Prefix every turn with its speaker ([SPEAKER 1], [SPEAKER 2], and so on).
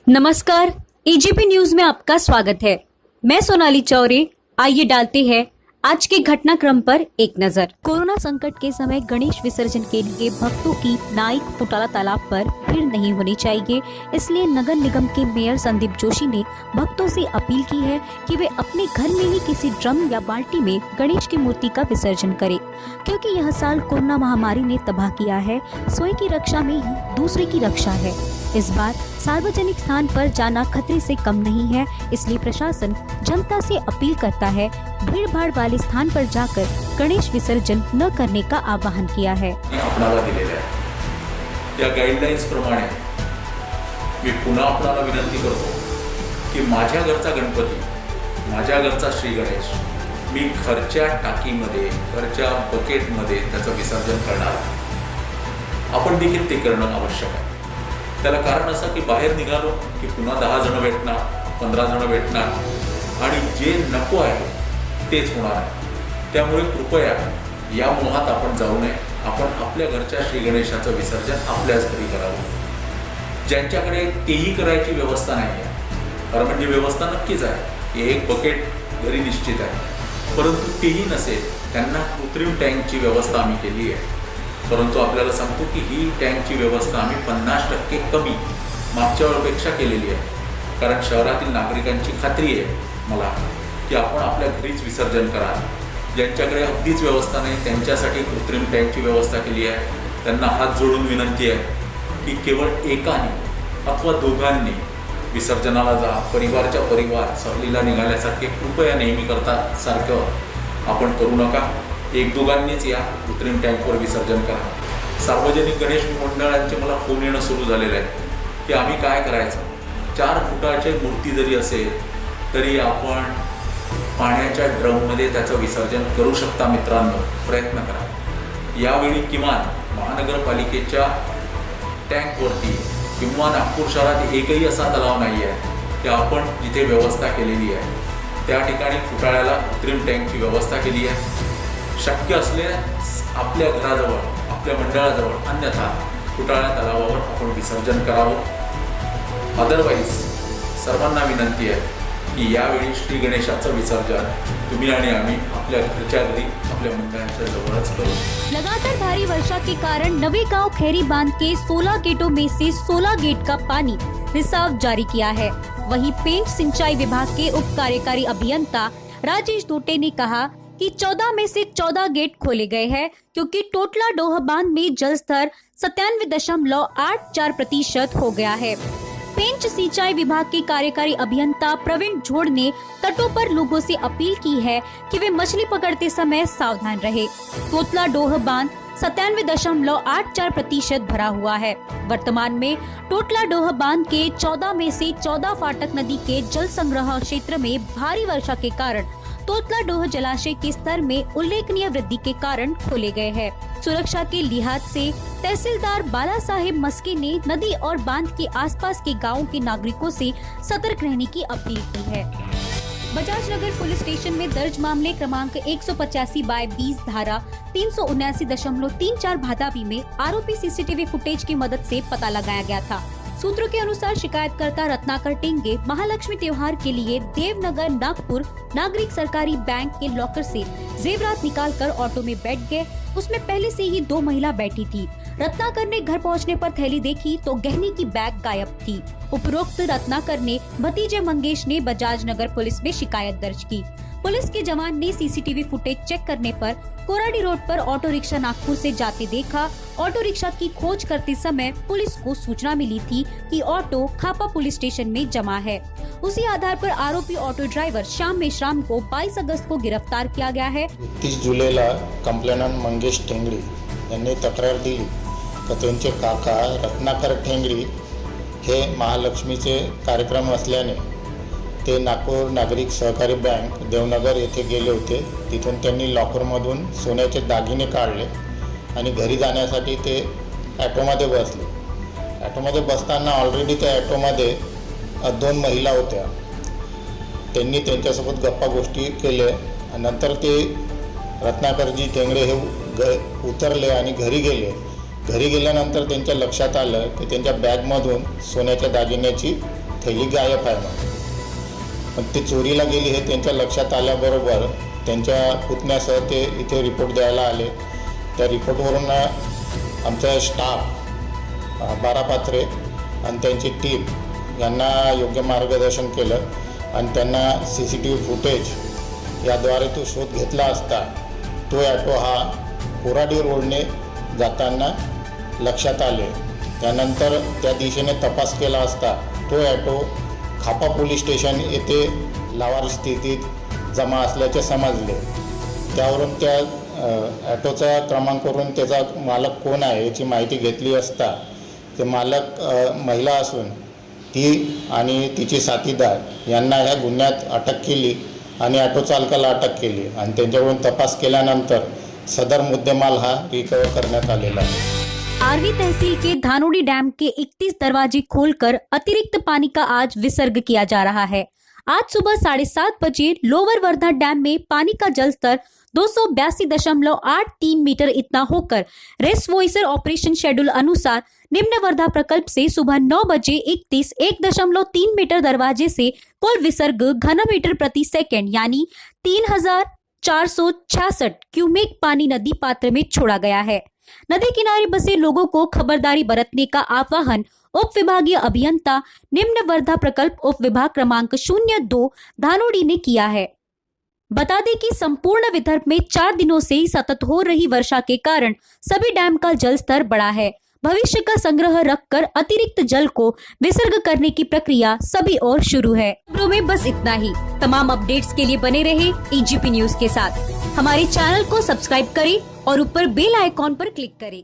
[SPEAKER 1] नमस्कार, AGP news में आपका स्वागत है। मैं सोनाली चौरे। आइए डालते हैं आज के घटनाक्रम पर एक नजर। कोरोना संकट के समय गणेश विसर्जन के लिए भक्तों की नाइक फुटाला तालाब पर भीड़ नहीं होनी चाहिए, इसलिए नगर निगम के मेयर संदीप जोशी ने भक्तों से अपील की है कि वे अपने घर में ही किसी ड्रम या बाल्टी में गणेश की मूर्ति का विसर्जन करें, क्योंकि यह साल कोरोना महामारी ने तबाह किया है। स्वयं की रक्षा में ही दूसरे की रक्षा है। इस बार सार्वजनिक स्थान पर जाना खतरे से कम नहीं है, इसलिए प्रशासन जनता से अपील करता है भीड़ भाड़ वाले स्थान पर जाकर गणेश विसर्जन न करने का आह्वान किया है।
[SPEAKER 2] आपणाला दिलेल्या आहे त्या गाईडलाईन्स प्रमाणे मी पुन्हा आपणाला विनंती करतो की माझ्या घरचा गणपती, माझ्या घरचा श्री गणेश मी घरच्या टाकीमध्ये, घरच्या बकेटमध्ये त्याचं विसर्जन करणार। आपण देखील ते करणं आवश्यक आहे। त्याला कारण असं की बाहेर निघालो की पुन्हा 10 जण भेटणार, 15 जण भेटणार आणि जे नको आहे तेच होणार आहे। त्यामुळे कृपया या मोहात आपण जाऊ नये। आपण आपल्या घरच्या श्री गणेशाचं विसर्जन आपल्याच घरी करावं। ज्यांच्याकडे तेही करायची व्यवस्था नाही आहे, कारण म्हणजे व्यवस्था नक्कीच आहे, एक बकेट घरी निश्चित आहे, परंतु तेही नसेल त्यांना कृत्रिम टँकची व्यवस्था आम्ही केली आहे। परंतु आपल्याला सांगतो की ही टँकची व्यवस्था आम्ही 50% कमी मागच्या वेळेपेक्षा केलेली आहे, कारण शहरातील नागरिकांची खात्री आहे मला की आपण आपल्या घरीच विसर्जन करा। ज्यांच्याकडे अगदीच व्यवस्था नाही त्यांच्यासाठी कृत्रिम टँकची व्यवस्था केली आहे। त्यांना हात जोडून विनंती आहे की केवळ एकाने अथवा दोघांनी विसर्जनाला जा। परिवारच्या परिवार सहलीला निघाल्यासारखे कृपया नेहमी करता सारखं आपण करू नका। एक दोघांनीच या कृत्रिम टँकवर विसर्जन करा। सार्वजनिक गणेश मंडळांचे मला फोन येणं सुरू झालेले आहे की आम्ही काय करायचं। 4 फुटाची मूर्ती जरी असेल तरी आपण पाण्याच्या ड्रममध्ये त्याचं विसर्जन करू शकता। मित्रांनो, प्रयत्न करा। यावेळी किमान महानगरपालिकेच्या टँकवरती किंवा नागपूर शहरात एकही असा तलाव नाही आहे की आपण जिथे व्यवस्था केलेली आहे त्या ठिकाणी फुटाळ्याला कृत्रिम टँकची व्यवस्था केली आहे। शक्य असल्यास आपल्या घराजवळ, आपल्या मंडळाजवळ, अन्यथा फुटाळ्या तलावावर आपण विसर्जन करावं। अदरवाईज सर्वांना विनंती आहे कि यावेळी श्री गणेशाचं विसर्जन तुम्ही आणि आम्ही आपल्या घरच्या घरी, आपल्या मंडळाच्या जवळच करू।
[SPEAKER 1] लगातार भारी वर्षा के कारण नवेगांव खैरी बांध के 16 गेटों में से 16 गेट का पानी रिसाव जारी किया है। वहीं पेंच सिंचाई विभाग के उप कार्यकारी अभियंता राजेश धोटे ने कहा कि 14 में से 14 गेट खोले गए हैं, क्योंकि टोटला डोह बांध में जल स्तर 97.84% हो गया है। पेंच सिंचाई विभाग के कार्यकारी अभियंता प्रवीण झोड़ ने तटों पर लोगों से अपील की है कि वे मछली पकड़ते समय सावधान रहे। तोतला डोह बांध 97.84% भरा हुआ है। वर्तमान में टोटला डोह बांध के 14 में से 14 फाटक नदी के जल संग्रह क्षेत्र में भारी वर्षा के कारण तोतला डोह जलाशय के स्तर में उल्लेखनीय वृद्धि के कारण खोले गए हैं। सुरक्षा के लिहाज से तहसीलदार बाला साहेब मस्के ने नदी और बांध के आसपास के गांवों के नागरिकों से सतर्क रहने की अपील की है। बजाज नगर पुलिस स्टेशन में दर्ज मामले क्रमांक 185/20 धारा 379.34 भादाबी में आरोपी सीसीटीवी फुटेज की मदद से पता लगाया गया था। सूत्रों के अनुसार शिकायतकर्ता रत्नाकर टेंगे महालक्ष्मी त्योहार के लिए देवनगर नागपुर नागरिक सरकारी बैंक के लॉकर से जेवरात निकालकर ऑटो में बैठ गए। उसमें पहले से ही 2 महिला बैठी थी। रत्नाकर ने घर पहुंचने पर थैली देखी तो गहने की बैग गायब थी। उपरोक्त रत्नाकर ने भतीजे मंगेश ने बजाज नगर पुलिस में शिकायत दर्ज की। पुलिस के जवान ने सीसीटीवी फुटेज चेक करने पर कोराडी रोड पर ऑटो रिक्शा नागपुर से जाते देखा। ऑटो रिक्शा की खोज करते समय पुलिस को सूचना मिली थी कि ऑटो खापा पुलिस स्टेशन में जमा है। उसी आधार पर आरोपी ऑटो ड्राइवर श्याम मेश्राम को 22 अगस्त को गिरफ्तार किया गया है।
[SPEAKER 3] 31 जुलैला कंप्लेनंट मंगेश ठेंगडी यांनी तक्रार दिली तर त्यांचे काका रत्नाकर ठेंगडी हे महालक्ष्मीचे कार्यक्रम असल्याने ते नागपूर नागरिक सहकारी बँक देवनगर येथे गेले होते। तिथून त्यांनी लॉकरमधून सोन्याचे दागिने काढले आणि घरी जाण्यासाठी ते ॲटोमध्ये बसले। ॲटोमध्ये बसताना ऑलरेडी त्या ॲटोमध्ये 2 महिला होत्या। त्यांनी त्यांच्यासोबत गप्पा गोष्टी केल्या। नंतर ते रत्नाकरजी ठेंगडे हे उतरले आणि घरी गेले। घरी गेल्यानंतर त्यांच्या लक्षात आलं की त्यांच्या बॅगमधून सोन्याच्या दागिन्याची थैली गायब आहे म्हणून. पण ती चोरीला गेली हे त्यांच्या लक्षात आल्याबरोबर त्यांच्या पुतण्यासह ते इथे रिपोर्ट द्यायला आले. त्या रिपोर्टवरून आमचा स्टाफ बारापात्रे आणि त्यांची टीम यांना योग्य मार्गदर्शन केलं आणि त्यांना CCTV फुटेज याद्वारे तो शोध घेतला असता तो ॲटो हा कोराडी रोडने जाताना लक्षात आले. त्यानंतर त्या दिशेने तपास केला असता तो ॲटो खापा पोलीस स्टेशन येथे लावारिस स्थितीत जमा असल्याचे समजले. त्यावरून त्या ॲटोचा क्रमांक करून त्याचा मालक कोण आहे याची माहिती घेतली असता ते मालक महिला असून ती आणि तिची साथीदार यांना ह्या गुन्ह्यात अटक केली आणि ऑटो चालकाला अटक केली आणि त्यांच्याकडून तपास केल्यानंतर सदर मुद्देमाल हा रिकवर करण्यात आलेला आहे.
[SPEAKER 1] आरवी तहसील के धानोडी डैम के 31 दरवाजे खोलकर अतिरिक्त पानी का आज विसर्ग किया जा रहा है. आज सुबह 7:30 बजे लोअर वर्धा डैम में पानी का जलस्तर 282.83 मीटर इतना होकर रेस्टवॉइसर ऑपरेशन शेड्यूल अनुसार निम्न वर्धा प्रकल्प से सुबह 9 बजे 1.3 मीटर दरवाजे से कुल विसर्ग घन मीटर प्रति सेकंड यानी 3,466 क्यूमेक पानी नदी पात्र में छोड़ा गया है. नदी किनारे बसे लोगों को खबरदारी बरतने का आह्वान उप विभागीय अभियंता निम्न वर्धा प्रकल्प उप विभाग क्रमांक 02 धानोडी ने किया है. बता दें कि संपूर्ण विदर्भ में 4 दिनों से सतत हो रही वर्षा के कारण सभी डैम का जल स्तर बढ़ा है. भविष्य का संग्रह रखकर अतिरिक्त जल को विसर्ग करने की प्रक्रिया सभी और शुरू है. खबरों में बस इतना ही. तमाम अपडेट्स के लिए बने रहे EGP न्यूज के साथ. हमारे चैनल को सब्सक्राइब करें और ऊपर बेल आइकॉन पर क्लिक करें.